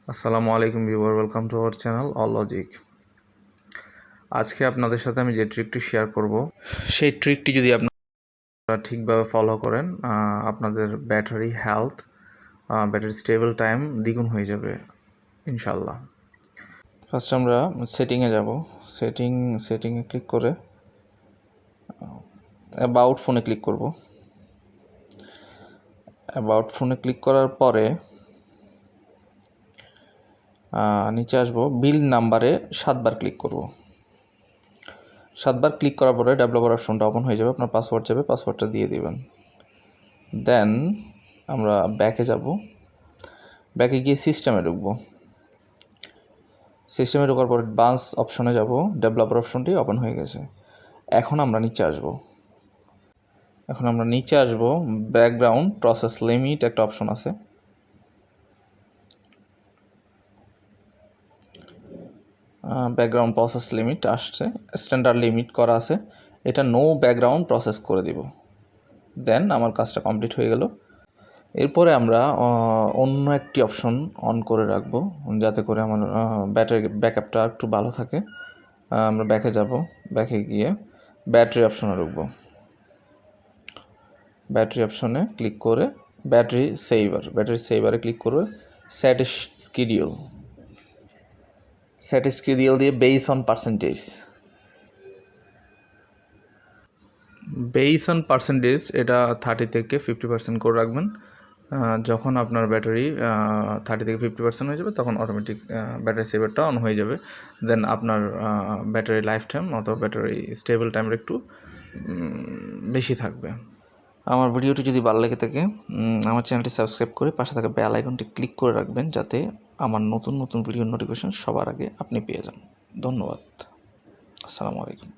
আসসালামু আলাইকুম viewer, welcome to our channel all logic. আজকে আপনাদের সাথে আমি যে ট্রিকটি শেয়ার করব, সেই ট্রিকটি যদি আপনারা ঠিকভাবে ফলো করেন, আপনাদের battery health, battery stable time দ্বিগুণ হয়ে যাবে ইনশাল্লাহ। ফার্স্ট আমরা সেটিংয়ে যাব। সেটিংয়ে ক্লিক করে অ্যাবাউট ফোনে ক্লিক করব। অ্যাবাউট ফোনে ক্লিক করার পরে নিচে আসবো, বিল নাম্বারে 7 বার ক্লিক করব। 7 বার ক্লিক করার পরে ডেভেলপার অপশনটা ওপেন হয়ে যাবে, আপনার পাসওয়ার্ড যাবে, পাসওয়ার্ডটা দিয়ে দিবেন। দেন আমরা ব্যাকে যাব। ব্যাকে গিয়ে সিস্টেমে ঢুকবো। সিস্টেমে ঢোকার পর অ্যাডভান্স অপশনে যাব, ডেভেলপার অপশনটি ওপেন হয়ে গেছে। এখন আমরা নিচে আসব। ব্যাকগ্রাউন্ড প্রসেস লিমিট একটা অপশন আছে। ব্যাকগ্রাউন্ড প্রসেস লিমিট আসছে, স্ট্যান্ডার্ড লিমিট করা আছে, এটা নো ব্যাকগ্রাউন্ড প্রসেস করে দিব। দেন আমার কাজটা কমপ্লিট হয়ে গেল। এরপরে আমরা অন্য একটি অপশন অন করে রাখবো, যাতে করে আমার ব্যাটারি ব্যাকআপটা একটু ভালো থাকে। আমরা ব্যাকে যাব, ব্যাকে গিয়ে ব্যাটারি অপশনে ঢুকবো। ব্যাটারি অপশনে ক্লিক করে ব্যাটারি সেভারে ক্লিক করে সেট স্কিডিউল দিয়ে বেস অন পার্সেন্টেজ এটা 30 থেকে 50% করে রাখবেন। যখন আপনার ব্যাটারি 30 থেকে 50% হয়ে যাবে, তখন অটোমেটিক ব্যাটারি সেভারটা অন হয়ে যাবে। দেন আপনার ব্যাটারি লাইফ টাইম অথবা ব্যাটারি স্টেবল টাইমের একটু বেশি থাকবে। আমার ভিডিওটি যদি ভালো লেগে থাকে, আমার চ্যানেলটি সাবস্ক্রাইব করে পাশে থাকা বেল আইকনটি ক্লিক করে রাখবেন, যাতে আমার নতুন ভিডিওর নোটিফিকেশন সবার আগে আপনি পেয়ে যান। ধন্যবাদ। আসসালামু আলাইকুম।